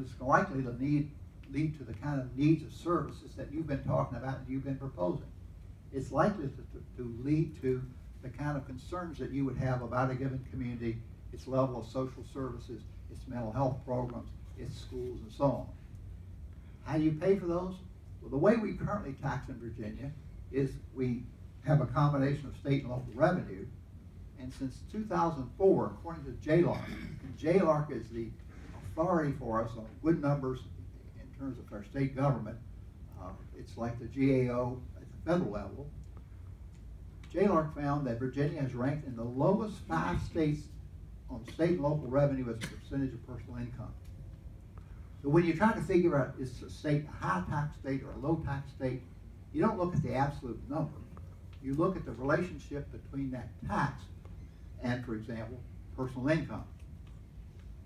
it's likely to lead to the kind of needs of services that you've been talking about and you've been proposing. It's likely to lead to the kind of concerns that you would have about a given community, its level of social services, its mental health programs, its schools, and so on. How do you pay for those? Well, the way we currently tax in Virginia is we have a combination of state and local revenue. And since 2004, according to JLARC, and JLARC is the authority for us on good numbers in terms of our state government. It's like the GAO at the federal level. JLARC found that Virginia has ranked in the lowest 5 states on state and local revenue as a percentage of personal income. So when you're trying to figure out is a state a high tax state or a low tax state, you don't look at the absolute number. You look at the relationship between that tax and, for example, personal income.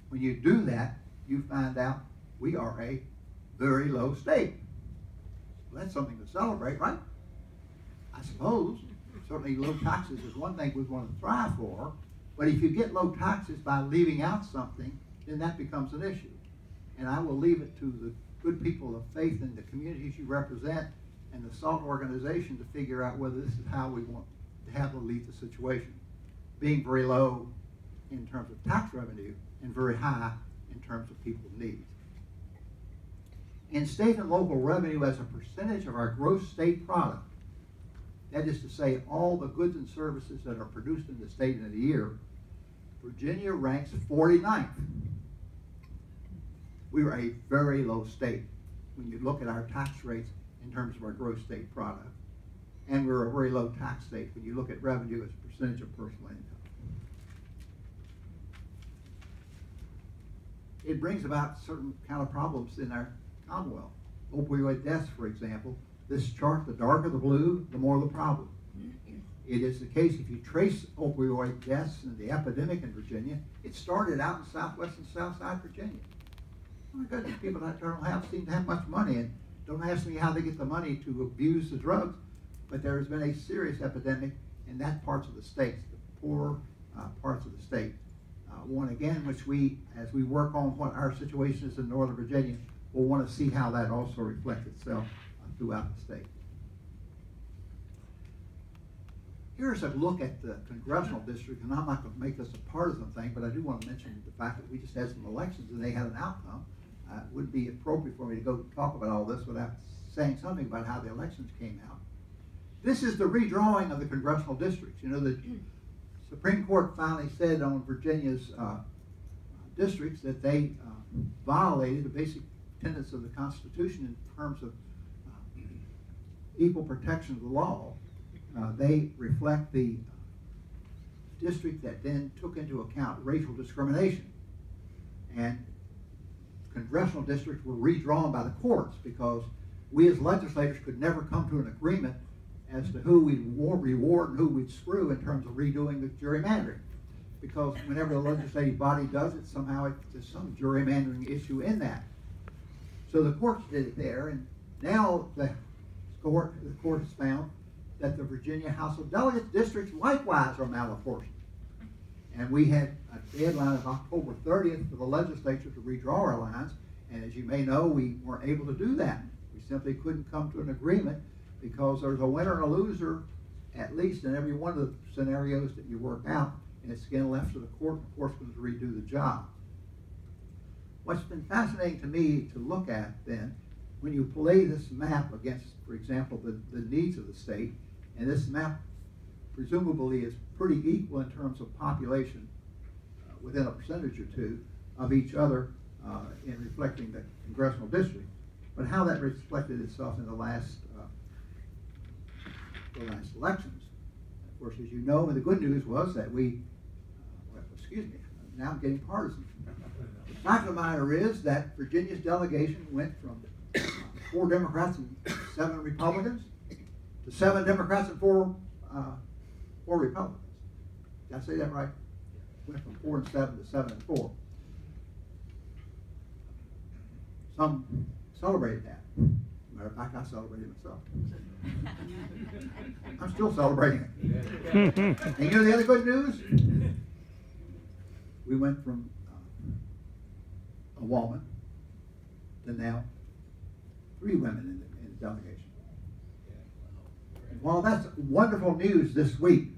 When you do that, you find out we are a very low state. Well, that's something to celebrate, right? I suppose. Certainly low taxes is one thing we want to thrive for, but if you get low taxes by leaving out something, then that becomes an issue. And I will leave it to the good people of faith in the communities you represent and the SALT organization to figure out whether this is how we want to have to lead the situation. Being very low in terms of tax revenue and very high in terms of people's needs. In state and local revenue as a percentage of our gross state product, that is to say all the goods and services that are produced in the state in a year, Virginia ranks 49th. We are a very low state when you look at our tax rates in terms of our gross state product. And we're a very low tax state when you look at revenue as a percentage of personal income. It brings about certain kind of problems in our Commonwealth. Opioid deaths, for example. This chart, the darker the blue, the more the problem. It is the case if you trace opioid deaths and the epidemic in Virginia, it started out in southwest and southside Virginia. Oh my goodness, people that don't seem to have much money, and don't ask me how they get the money to abuse the drugs, but there has been a serious epidemic in that parts of the state, the poor parts of the state. One again, which we, as we work on what our situation is in Northern Virginia, will want to see how that also reflects itself throughout the state. Here's a look at the congressional district, and I'm not going to make this a partisan thing, but I do want to mention the fact that we just had some elections and they had an outcome. It wouldn't be appropriate for me to go talk about all this without saying something about how the elections came out. This is the redrawing of the congressional districts. You know, the Supreme Court finally said on Virginia's districts that they violated the basic tenets of the Constitution in terms of equal protection of the law. They reflect the district that then took into account racial discrimination. And congressional districts were redrawn by the courts because we as legislators could never come to an agreement as to who we'd reward and who we'd screw in terms of redoing the gerrymandering. Because whenever the legislative body does it, somehow there's some gerrymandering issue in that. So the courts did it there, and now the court has found that the Virginia House of Delegates districts likewise are malapportioned. And we had a deadline of October 30th for the legislature to redraw our lines, and as you may know, we weren't able to do that. We simply couldn't come to an agreement because there's a winner and a loser, at least in every one of the scenarios that you work out, and it's again left to the court, and the court's going to redo the job. What's been fascinating to me to look at then, when you play this map against, for example, the needs of the state, and this map presumably is pretty equal in terms of population within a percentage or two of each other in reflecting the congressional district, but how that reflected itself in the last elections. Of course, as you know, and the good news was that now I'm getting partisan. The fact of the matter is that Virginia's delegation went from 4 Democrats and 7 Republicans to 7 Democrats and 4 Republicans. Did I say that right? Went from 4 and 7 to 7 and 4. Some celebrated that. Matter of fact, I celebrated myself. I'm still celebrating it. And you know the other good news? We went from a woman to now 3 women in the delegation. And while that's wonderful news this week,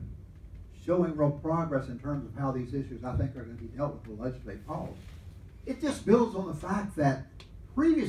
showing real progress in terms of how these issues, I think, are going to be dealt with in the legislative halls, it just builds on the fact that previously